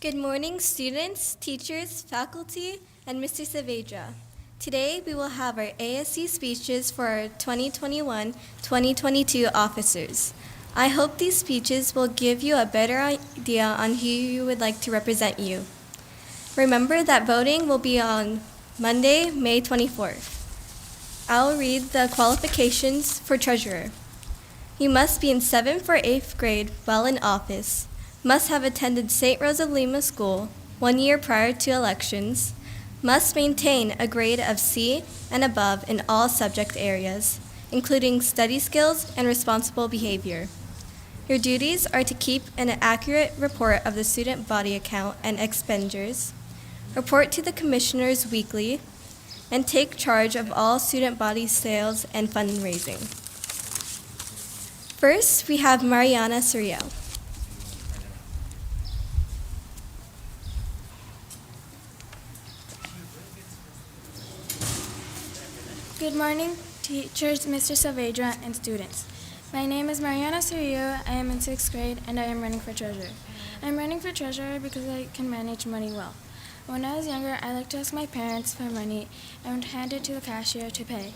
Good morning, students, teachers, faculty, and Mr. Saavedra. Today, we will have our ASC speeches for our 2021-2022 officers. I hope these speeches will give you a better idea on who you would like to represent you. Remember that voting will be on Monday, May 24th. I'll read the qualifications for treasurer. You must be in 7th or 8th grade while in office, must have attended St. Rose of Lima School 1 year prior to elections, must maintain a grade of C and above in all subject areas, including study skills and responsible behavior. Your duties are to keep an accurate report of the student body account and expenditures, report to the commissioners weekly, and take charge of all student body sales and fundraising. First, we have Mariana Suriel. Good morning, teachers, Mr. Saavedra, and students. My name is Mariana Suriel. I am in 6th grade, and I am running for treasurer. I'm running for treasurer because I can manage money well. When I was younger, I liked to ask my parents for money and hand it to the cashier to pay.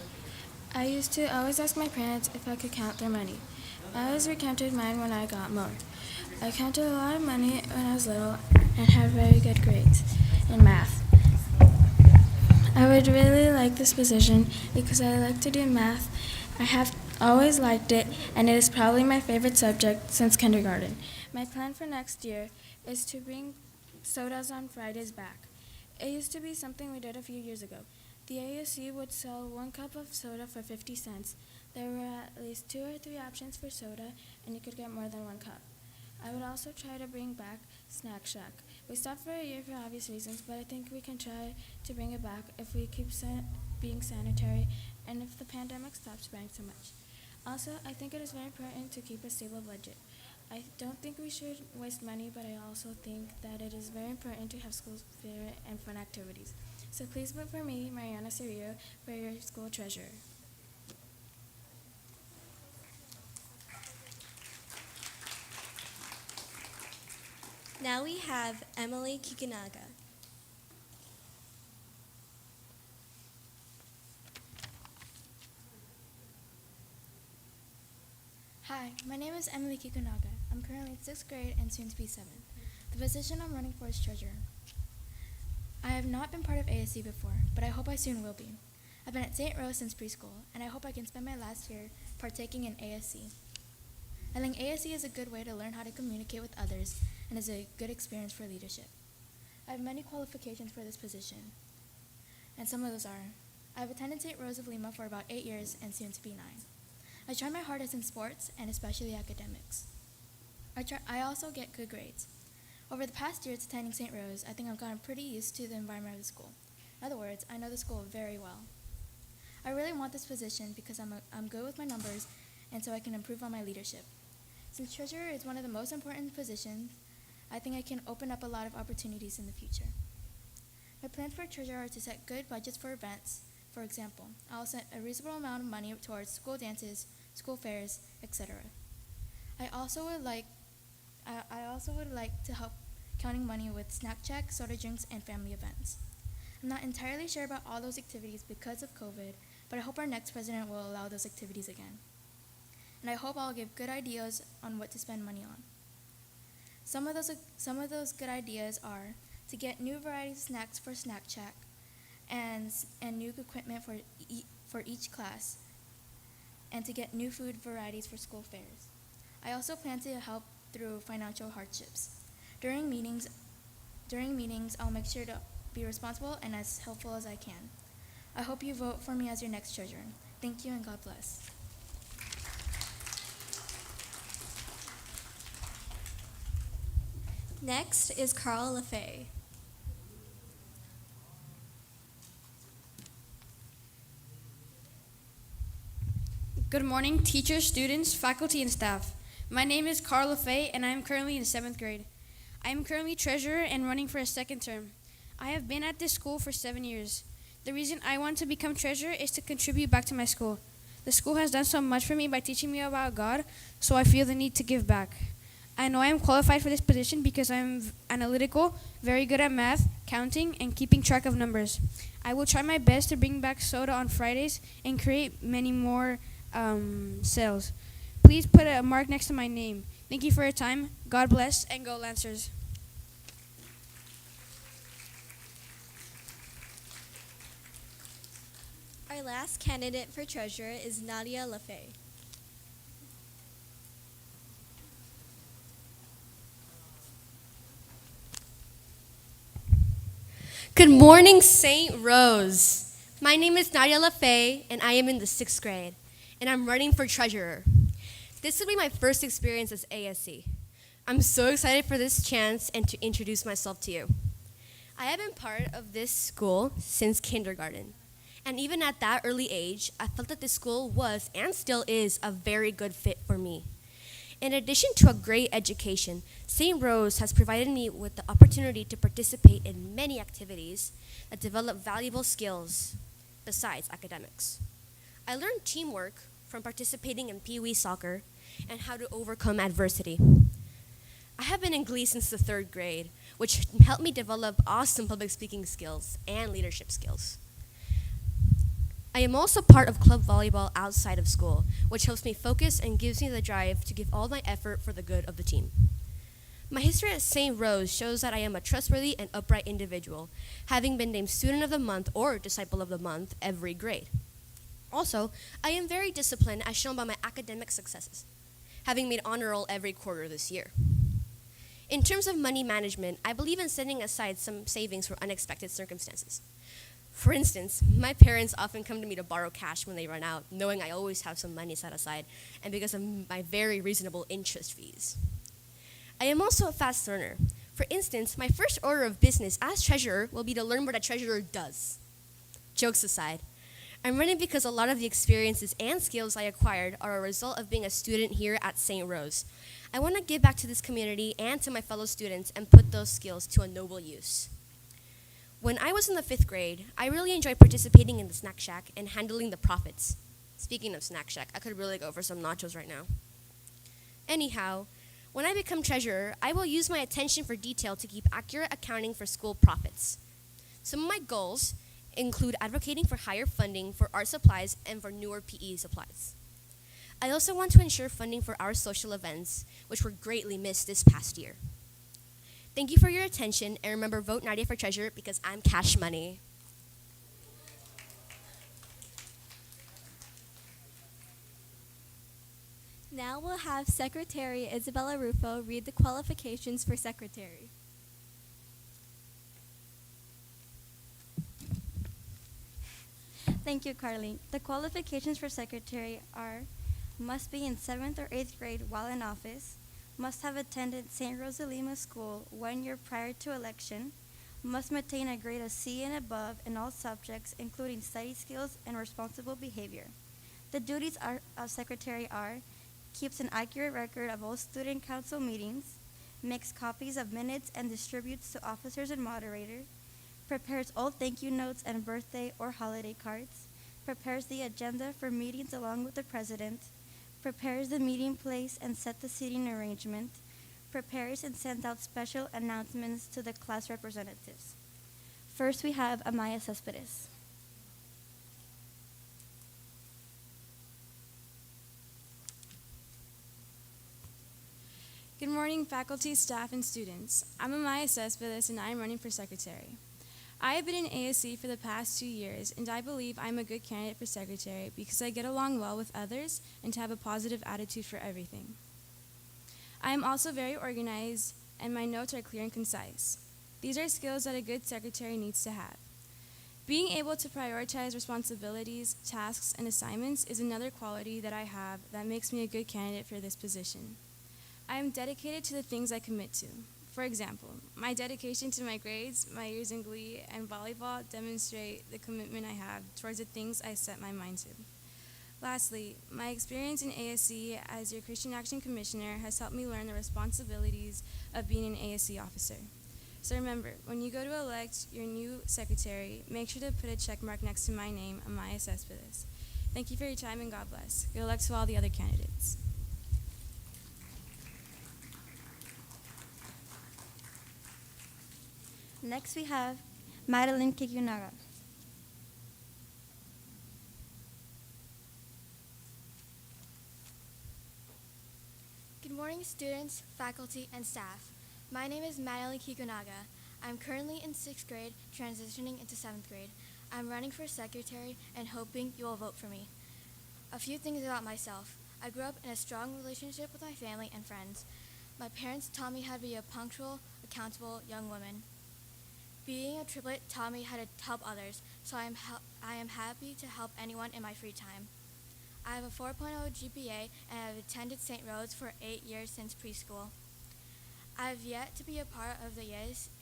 I used to always ask my parents if I could count their money. I always recounted mine when I got more. I counted a lot of money when I was little and had very good grades in math. I would really like this position because I like to do math. I have always liked it, and it is probably my favorite subject since kindergarten. My plan for next year is to bring sodas on Fridays back. It used to be something we did a few years ago. The ASC would sell 1 cup of soda for 50 cents. There were at least 2 or 3 options for soda, and you could get more than 1 cup. I would also try to bring back Snack Shack. We stopped for a year for obvious reasons, but I think we can try to bring it back if we keep being sanitary and if the pandemic stops spreading so much. Also, I think it is very important to keep a stable budget. I don't think we should waste money, but I also think that it is very important to have school spirit and fun activities. So please vote for me, Mariana Cirillo, for your school treasurer. Now we have Emily Kikunaga. Hi, my name is Emily Kikunaga. I'm currently in 6th grade and soon to be 7th. The position I'm running for is treasurer. I have not been part of ASC before, but I hope I soon will be. I've been at St. Rose since preschool, and I hope I can spend my last year partaking in ASC. I think ASC is a good way to learn how to communicate with others and is a good experience for leadership. I have many qualifications for this position, and some of those are, I've attended St. Rose of Lima for about 8 years and soon to be 9. I try my hardest in sports and especially academics. I also get good grades. Over the past years attending St. Rose, I think I've gotten pretty used to the environment of the school. In other words, I know the school very well. I really want this position because I'm good with my numbers and so I can improve on my leadership. Since treasurer is one of the most important positions, I think I can open up a lot of opportunities in the future. My plans for treasurer are to set good budgets for events. For example, I'll set a reasonable amount of money towards school dances, school fairs, etc. I also would like to help counting money with snack check, soda drinks, and family events. I'm not entirely sure about all those activities because of COVID, but I hope our next president will allow those activities again. And I hope I'll give good ideas on what to spend money on. Some of those good ideas are to get new varieties of snacks for Snack Shack and new equipment for each class, and to get new food varieties for school fairs. I also plan to help through financial hardships. During meetings, I'll make sure to be responsible and as helpful as I can. I hope you vote for me as your next treasurer. Thank you and God bless. Next is Carl LaFay. Good morning, teachers, students, faculty, and staff. My name is Carl LaFay, and I am currently in 7th grade. I am currently treasurer and running for a 2nd term. I have been at this school for 7 years. The reason I want to become treasurer is to contribute back to my school. The school has done so much for me by teaching me about God, so I feel the need to give back. I know I am qualified for this position because I am analytical, very good at math, counting, and keeping track of numbers. I will try my best to bring back soda on Fridays and create many more sales. Please put a mark next to my name. Thank you for your time. God bless, and go Lancers. Our last candidate for treasurer is Nadia LaFay. Good morning, St. Rose. My name is Nadia LaFay, and I am in the 6th grade, and I'm running for treasurer. This will be my first experience as ASC. I'm so excited for this chance and to introduce myself to you. I have been part of this school since kindergarten, and even at that early age, I felt that this school was and still is a very good fit for me. In addition to a great education, St. Rose has provided me with the opportunity to participate in many activities that develop valuable skills besides academics. I learned teamwork from participating in Pee Wee soccer and how to overcome adversity. I have been in Glee since the 3rd grade, which helped me develop awesome public speaking skills and leadership skills. I am also part of club volleyball outside of school, which helps me focus and gives me the drive to give all my effort for the good of the team. My history at St. Rose shows that I am a trustworthy and upright individual, having been named Student of the Month or Disciple of the Month every grade. Also, I am very disciplined as shown by my academic successes, having made honor roll every quarter this year. In terms of money management, I believe in setting aside some savings for unexpected circumstances. For instance, my parents often come to me to borrow cash when they run out, knowing I always have some money set aside, and because of my very reasonable interest fees. I am also a fast learner. For instance, my first order of business as treasurer will be to learn what a treasurer does. Jokes aside, I'm running because a lot of the experiences and skills I acquired are a result of being a student here at St. Rose. I want to give back to this community and to my fellow students and put those skills to a noble use. When I was in the 5th grade, I really enjoyed participating in the snack shack and handling the profits. Speaking of snack shack, I could really go for some nachos right now. Anyhow, when I become treasurer, I will use my attention for detail to keep accurate accounting for school profits. Some of my goals include advocating for higher funding for art supplies and for newer PE supplies. I also want to ensure funding for our social events, which were greatly missed this past year. Thank you for your attention, and remember, vote Nadia for treasurer because I'm cash money. Now we'll have Secretary Isabella Rufo read the qualifications for secretary. Thank you, Carly. The qualifications for secretary are: must be in 7th or 8th grade while in office, must have attended St. Rosalima School 1 year prior to election, must maintain a grade of C and above in all subjects, including study skills and responsible behavior. The duties of secretary are: keeps an accurate record of all student council meetings, makes copies of minutes and distributes to officers and moderators, prepares all thank you notes and birthday or holiday cards, prepares the agenda for meetings along with the president, prepares the meeting place and set the seating arrangement, prepares and sends out special announcements to the class representatives. First, we have Amaya Cespedes. Good morning, faculty, staff, and students. I'm Amaya Cespedes, and I am running for secretary. I have been in ASC for the past 2 years, and I believe I'm a good candidate for secretary because I get along well with others and to have a positive attitude for everything. I am also very organized, and my notes are clear and concise. These are skills that a good secretary needs to have. Being able to prioritize responsibilities, tasks, and assignments is another quality that I have that makes me a good candidate for this position. I am dedicated to the things I commit to. For example, my dedication to my grades, my years in Glee, and volleyball demonstrate the commitment I have towards the things I set my mind to. Lastly, my experience in ASC as your Christian Action Commissioner has helped me learn the responsibilities of being an ASC officer. So remember, when you go to elect your new secretary, make sure to put a check mark next to my name, Amaya Cespedes. Thank you for your time and God bless. Good luck to all the other candidates. Next we have Madeline Kikunaga. Good morning, students, faculty, and staff. My name is Madeline Kikunaga. I'm currently in 6th grade, transitioning into 7th grade. I'm running for secretary and hoping you will vote for me. A few things about myself. I grew up in a strong relationship with my family and friends. My parents taught me how to be a punctual, accountable young woman. Being a triplet taught me how to help others, so I am happy to help anyone in my free time. I have a 4.0 GPA and I have attended St. Rose for 8 years since preschool. I have yet to be a part of the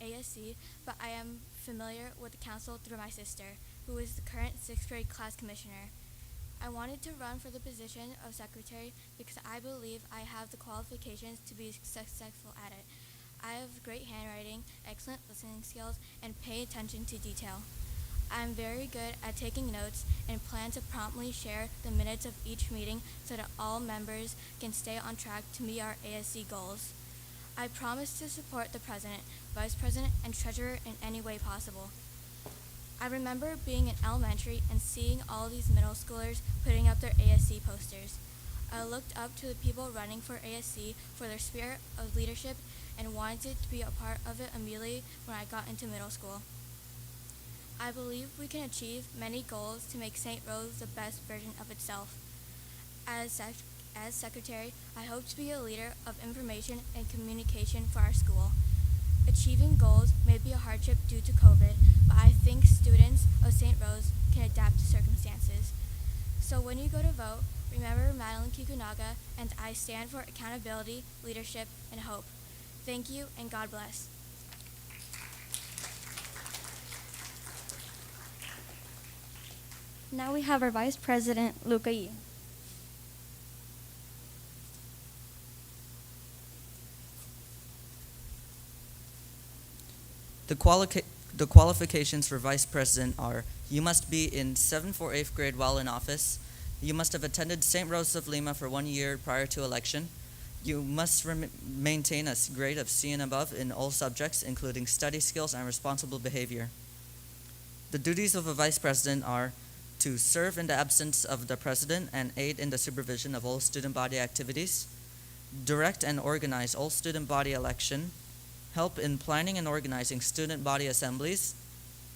ASC, but I am familiar with the council through my sister, who is the current 6th grade class commissioner. I wanted to run for the position of secretary because I believe I have the qualifications to be successful at it. I have great handwriting, excellent listening skills, and pay attention to detail. I am very good at taking notes and plan to promptly share the minutes of each meeting so that all members can stay on track to meet our ASC goals. I promise to support the president, vice president, and treasurer in any way possible. I remember being in elementary and seeing all these middle schoolers putting up their ASC posters. I looked up to the people running for ASC for their spirit of leadership and wanted to be a part of it immediately when I got into middle school. I believe we can achieve many goals to make St. Rose the best version of itself. As secretary, I hope to be a leader of information and communication for our school. Achieving goals may be a hardship due to COVID, but I think students of St. Rose can adapt to circumstances. So when you go to vote, remember Madeline Kikunaga, and I stand for accountability, leadership, and hope. Thank you, and God bless. Now we have our Vice President, Luca Yee. The qualifications for Vice President are: you must be in 7th or 8th grade while in office, you must have attended St. Rose of Lima for 1 year prior to election, you must maintain a grade of C and above in all subjects, including study skills and responsible behavior. The duties of a Vice President are to serve in the absence of the President and aid in the supervision of all student body activities, direct and organize all student body election, help in planning and organizing student body assemblies,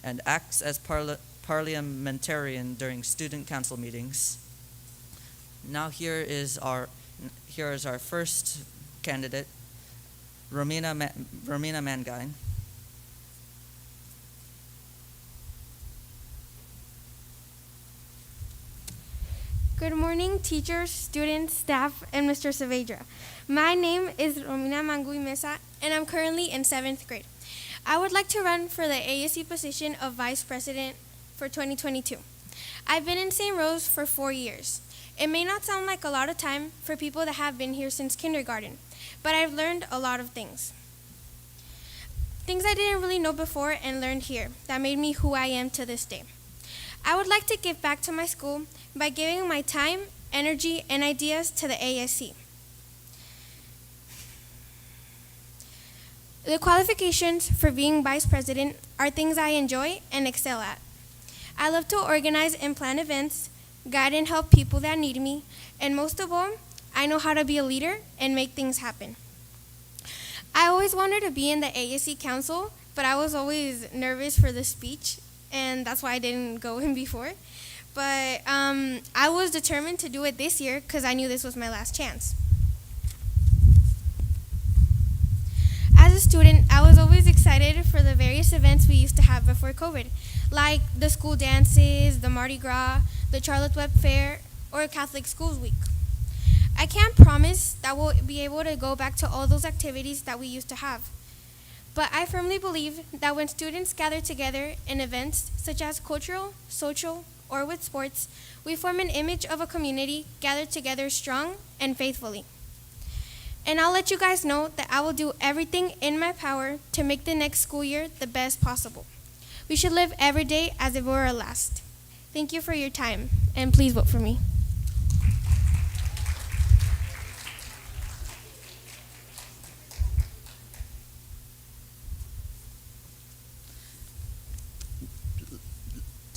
and acts as parliamentarian during student council meetings. Now here is our first candidate, Romina Mangine. Good morning, teachers, students, staff, and Mr. Saavedra. My name is Romina Mangui Mesa, and I'm currently in 7th grade. I would like to run for the ASC position of Vice President for 2022. I've been in St. Rose for 4 years. It may not sound like a lot of time for people that have been here since kindergarten, but I've learned a lot of things. Things I didn't really know before and learned here that made me who I am to this day. I would like to give back to my school by giving my time, energy, and ideas to the ASC. The qualifications for being Vice President are things I enjoy and excel at. I love to organize and plan events, guide and help people that need me, and most of all, I know how to be a leader and make things happen. I always wanted to be in the ASC Council, but I was always nervous for the speech, and that's why I didn't go in before. But I was determined to do it this year because I knew this was my last chance. As a student, I was always excited for the various events we used to have before COVID, like the school dances, the Mardi Gras, the Charlotte Web Fair, or Catholic Schools Week. I can't promise that we'll be able to go back to all those activities that we used to have. But I firmly believe that when students gather together in events such as cultural, social, or with sports, we form an image of a community gathered together strong and faithfully. And I'll let you guys know that I will do everything in my power to make the next school year the best possible. We should live every day as if it were our last. Thank you for your time, and please vote for me.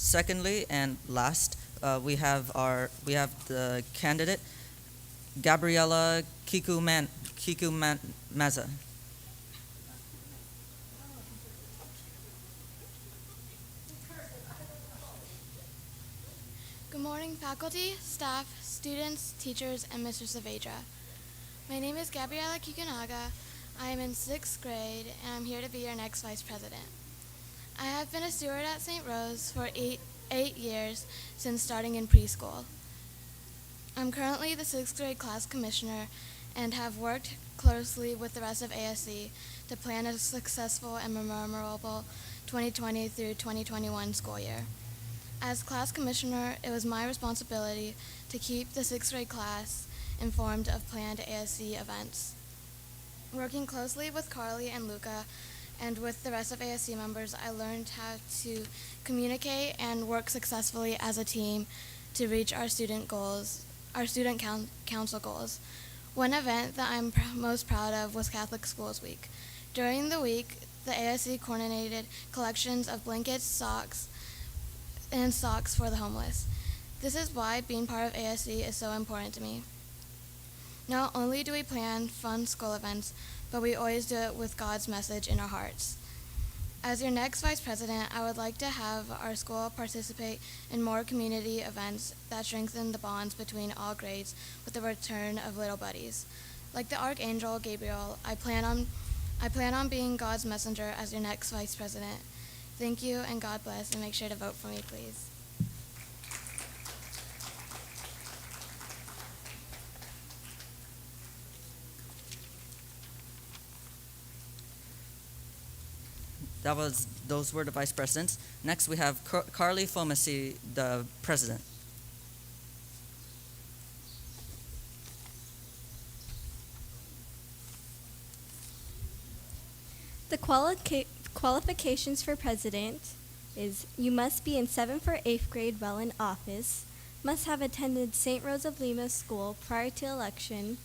Secondly and last, we have the candidate Gabriella Maza. Good morning, faculty, staff, students, teachers, and Mr. Saavedra. My name is Gabriela Kikunaga. I am in 6th grade, and I'm here to be your next vice president. I have been a steward at St. Rose for eight years since starting in preschool. I'm currently the 6th grade class commissioner and have worked closely with the rest of ASC to plan a successful and memorable 2020 through 2021 school year. As class commissioner, it was my responsibility to keep the 6th grade class informed of planned ASC events. Working closely with Carly and Luca and with the rest of ASC members, I learned how to communicate and work successfully as a team to reach our student council goals. One event that I'm most proud of was Catholic Schools Week. During the week, the ASC coordinated collections of blankets, socks for the homeless. This is why being part of ASC is so important to me. Not only do we plan fun school events, but we always do it with God's message in our hearts. As your next vice president, I would like to have our school participate in more community events that strengthen the bonds between all grades with the return of little buddies. Like the Archangel Gabriel, I plan on being God's messenger as your next vice president. Thank you, and God bless, and make sure to vote for me, please. Those were the vice presidents. Next, we have Carly Fomasi, the president. The qualifications for president is you must be in 7th or 8th grade while in office, must have attended St. Rose of Lima School prior to election,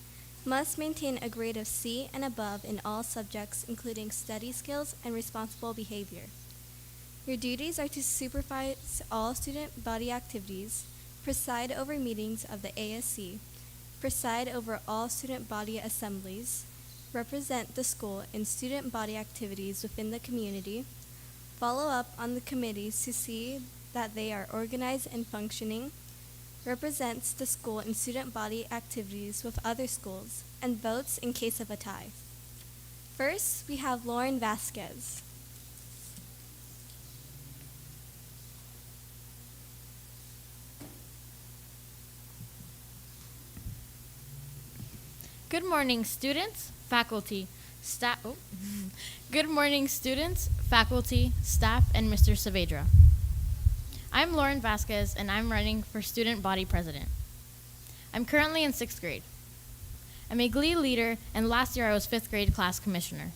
must maintain a grade of C and above in all subjects, including study skills and responsible behavior. Your duties are to supervise all student body activities, preside over meetings of the ASC, preside over all student body assemblies, represent the school in student body activities within the community, follow up on the committees to see that they are organized and functioning, represents the school in student body activities with other schools, and votes in case of a tie. First, we have Lauren Vasquez. Good morning, students, faculty, staff. Good morning, students, faculty, staff, and Mr. Saavedra. I'm Lauren Vasquez, and I'm running for student body president. I'm currently in 6th grade. I'm a Glee leader, and last year I was 5th grade class commissioner.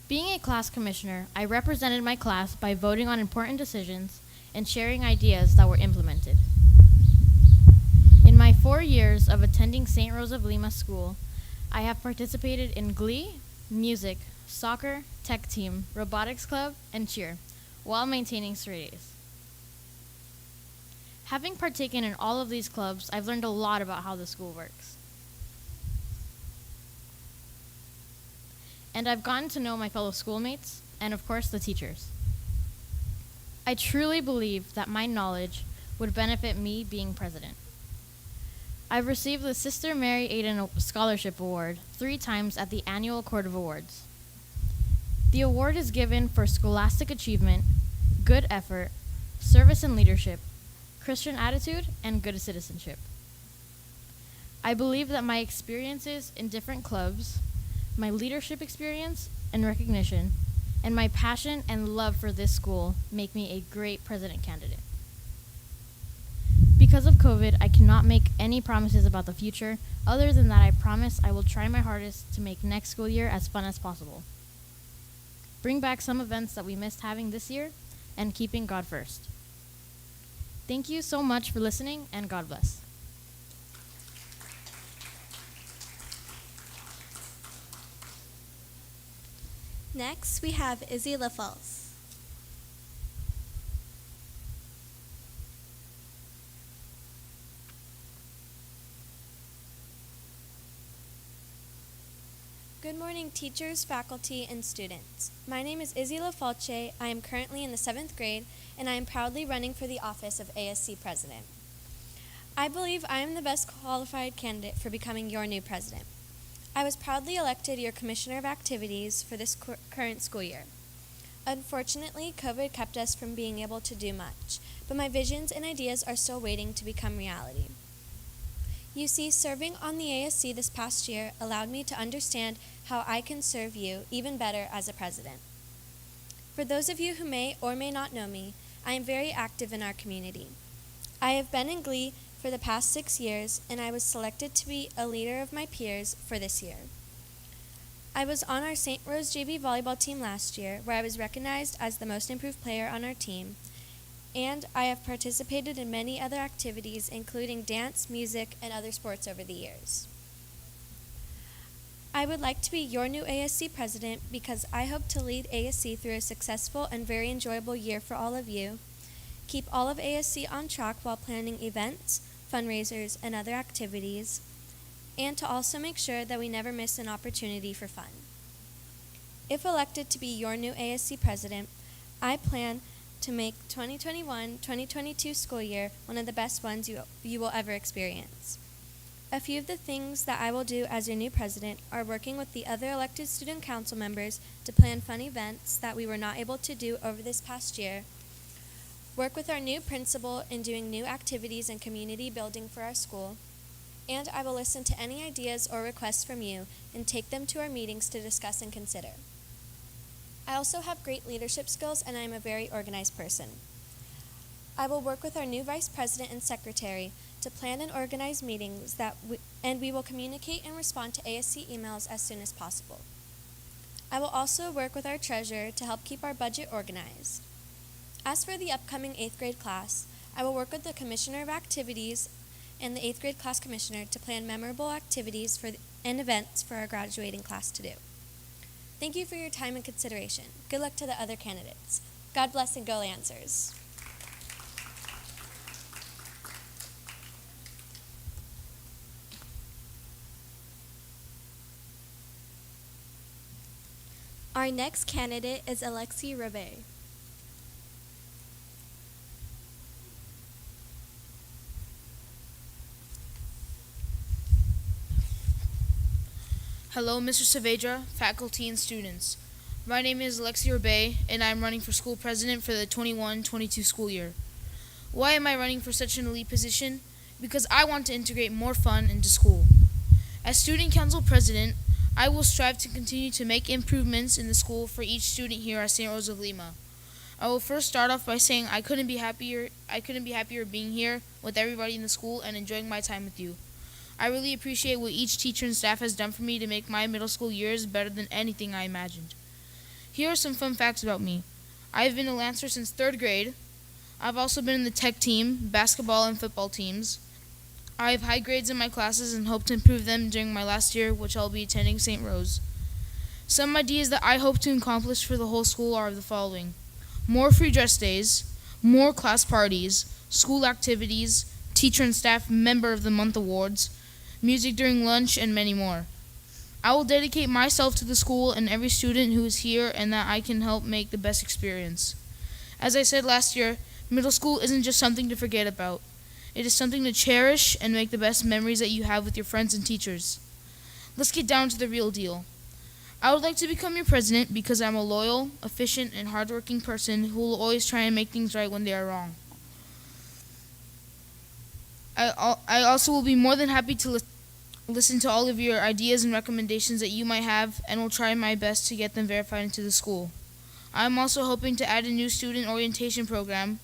Being a class commissioner, I represented my class by voting on important decisions and sharing ideas that were implemented. In my 4 years of attending St. Rose of Lima School, I have participated in Glee, music, soccer, tech team, robotics club, and cheer, while maintaining straight A's. Having partaken in all of these clubs, I've learned a lot about how the school works. And I've gotten to know my fellow schoolmates, and of course the teachers. I truly believe that my knowledge would benefit me being president. I've received the Sister Mary Aiden Scholarship Award 3 times at the annual Court of Awards. The award is given for scholastic achievement, good effort, service and leadership, Christian attitude, and good citizenship. I believe that my experiences in different clubs, my leadership experience and recognition, and my passion and love for this school make me a great president candidate. Because of COVID, I cannot make any promises about the future, other than that I promise I will try my hardest to make next school year as fun as possible. Bring back some events that we missed having this year, and keeping God first. Thank you so much for listening, and God bless. Next, we have Izzy LaFalce. Good morning, teachers, faculty, and students. My name is Izzy LaFalce. I am currently in the 7th grade, and I am proudly running for the office of ASC President. I believe I am the best qualified candidate for becoming your new president. I was proudly elected your Commissioner of Activities for this current school year. Unfortunately, COVID kept us from being able to do much, but my visions and ideas are still waiting to become reality. You see, serving on the ASC this past year allowed me to understand how I can serve you even better as a president. For those of you who may or may not know me, I am very active in our community. I have been in Glee for the past 6 years, and I was selected to be a leader of my peers for this year. I was on our St. Rose JV volleyball team last year, where I was recognized as the most improved player on our team, and I have participated in many other activities, including dance, music, and other sports over the years. I would like to be your new ASC president because I hope to lead ASC through a successful and very enjoyable year for all of you, keep all of ASC on track while planning events, fundraisers, and other activities, and to also make sure that we never miss an opportunity for fun. If elected to be your new ASC president, I plan to make 2021-2022 school year one of the best ones you will ever experience. A few of the things that I will do as your new president are working with the other elected student council members to plan fun events that we were not able to do over this past year, work with our new principal in doing new activities and community building for our school, and I will listen to any ideas or requests from you and take them to our meetings to discuss and consider. I also have great leadership skills, and I am a very organized person. I will work with our new vice president and secretary to plan and organize meetings and we will communicate and respond to ASC emails as soon as possible. I will also work with our treasurer to help keep our budget organized. As for the upcoming 8th grade class, I will work with the Commissioner of Activities and the 8th grade class commissioner to plan memorable activities and events for our graduating class to do. Thank you for your time and consideration. Good luck to the other candidates. God bless and go Lancers. Our next candidate is Alexi Rabe. Hello, Mr. Saavedra, faculty, and students. My name is Alexi Rabe, and I'm running for school president for the 21-22 school year. Why am I running for such an elite position? Because I want to integrate more fun into school. As student council president, I will strive to continue to make improvements in the school for each student here at St. Rose of Lima. I will first start off by saying I couldn't be happier being here with everybody in the school and enjoying my time with you. I really appreciate what each teacher and staff has done for me to make my middle school years better than anything I imagined. Here are some fun facts about me. I have been a Lancer since 3rd grade. I've also been in the tech team, basketball, and football teams. I have high grades in my classes and hope to improve them during my last year, which I'll be attending St. Rose. Some ideas that I hope to accomplish for the whole school are the following: more free dress days, more class parties, school activities, teacher and staff member of the month awards, music during lunch, and many more. I will dedicate myself to the school and every student who is here and that I can help make the best experience. As I said last year, middle school isn't just something to forget about. It is something to cherish and make the best memories that you have with your friends and teachers. Let's get down to the real deal. I would like to become your president because I'm a loyal, efficient, and hardworking person who will always try and make things right when they are wrong. I also will be more than happy to listen to all of your ideas and recommendations that you might have, and will try my best to get them verified into the school. I'm also hoping to add a new student orientation program.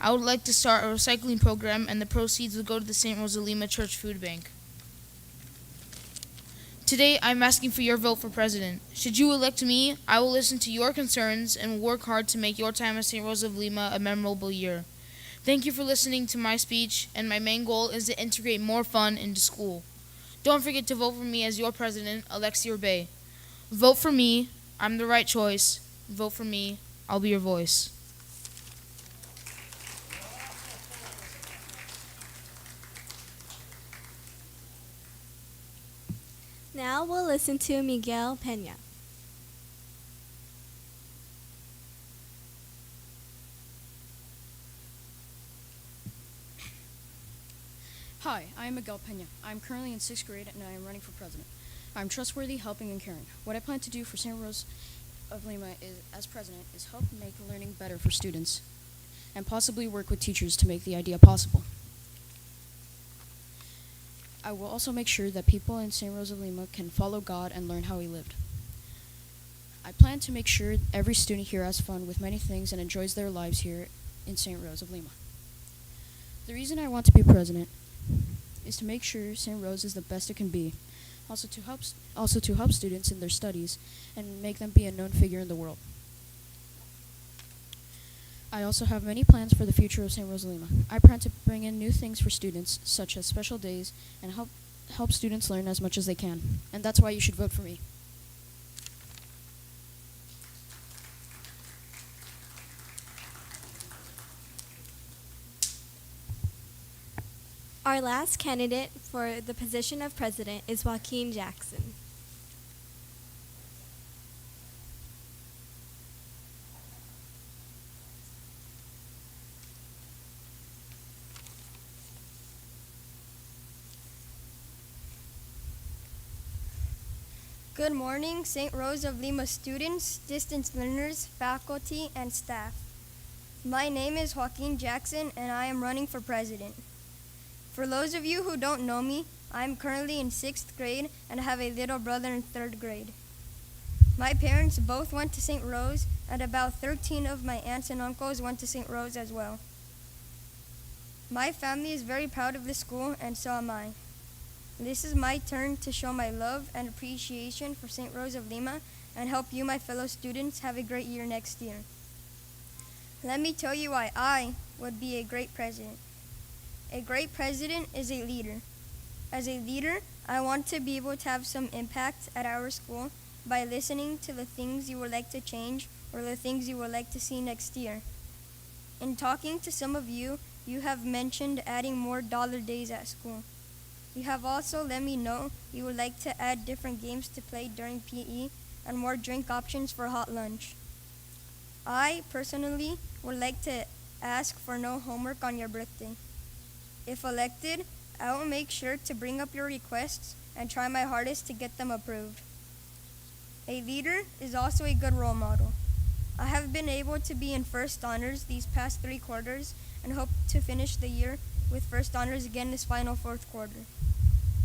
I would like to start a recycling program, and the proceeds will go to the St. Rose of Lima Church Food Bank. Today, I'm asking for your vote for president. Should you elect me, I will listen to your concerns and will work hard to make your time at St. Rose of Lima a memorable year. Thank you for listening to my speech, and my main goal is to integrate more fun into school. Don't forget to vote for me as your president, Alexi Rabe. Vote for me. I'm the right choice. Vote for me. I'll be your voice. Now we'll listen to Miguel Peña. Hi, I am Miguel Peña. I am currently in 6th grade and I am running for president. I am trustworthy, helping, and caring. What I plan to do for St. Rose of Lima as president is help make learning better for students and possibly work with teachers to make the idea possible. I will also make sure that people in St. Rose of Lima can follow God and learn how He lived. I plan to make sure every student here has fun with many things and enjoys their lives here in St. Rose of Lima. The reason I want to be president is to make sure St. Rose is the best it can be, also to help students in their studies and make them be a known figure in the world. I also have many plans for the future of St. Rose of Lima. I plan to bring in new things for students, such as special days, and help students learn as much as they can. And that's why you should vote for me. Our last candidate for the position of president is Joaquin Jackson. Good morning, St. Rose of Lima students, distance learners, faculty, and staff. My name is Joaquin Jackson, and I am running for president. For those of you who don't know me, I am currently in 6th grade and have a little brother in 3rd grade. My parents both went to St. Rose, and about 13 of my aunts and uncles went to St. Rose as well. My family is very proud of the school, and so am I. This is my turn to show my love and appreciation for St. Rose of Lima and help you, my fellow students, have a great year next year. Let me tell you why I would be a great president. A great president is a leader. As a leader, I want to be able to have some impact at our school by listening to the things you would like to change or the things you would like to see next year. In talking to some of you, you have mentioned adding more dollar days at school. You have also let me know you would like to add different games to play during PE and more drink options for hot lunch. I personally would like to ask for no homework on your birthday. If elected, I will make sure to bring up your requests and try my hardest to get them approved. A leader is also a good role model. I have been able to be in first honors these past 3 quarters and hope to finish the year with first honors again this final 4th quarter.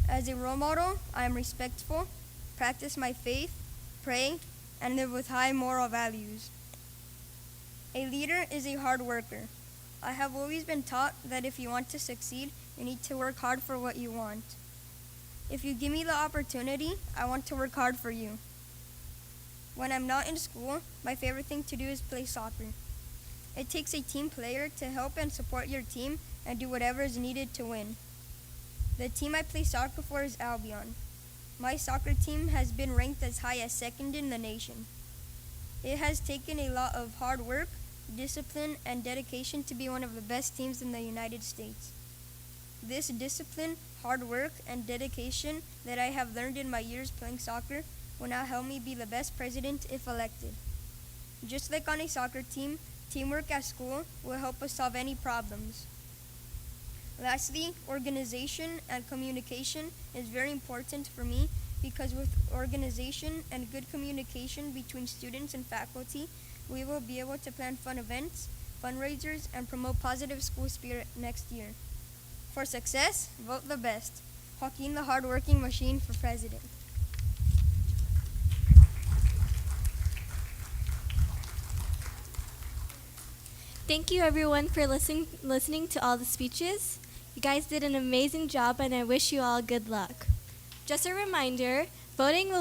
As a role model, I am respectful, practice my faith, pray, and live with high moral values. A leader is a hard worker. I have always been taught that if you want to succeed, you need to work hard for what you want. If you give me the opportunity, I want to work hard for you. When I'm not in school, my favorite thing to do is play soccer. It takes a team player to help and support your team and do whatever is needed to win. The team I play soccer for is Albion. My soccer team has been ranked as high as 2nd in the nation. It has taken a lot of hard work, discipline, and dedication to be one of the best teams in the United States. This discipline, hard work, and dedication that I have learned in my years playing soccer will now help me be the best president if elected. Just like on a soccer team, teamwork at school will help us solve any problems. Lastly, organization and communication is very important for me because with organization and good communication between students and faculty, we will be able to plan fun events, fundraisers, and promote positive school spirit next year. For success, vote the best. Joaquin the hardworking machine for president. Thank you everyone for listening to all the speeches. You guys did an amazing job and I wish you all good luck. Just a reminder, voting will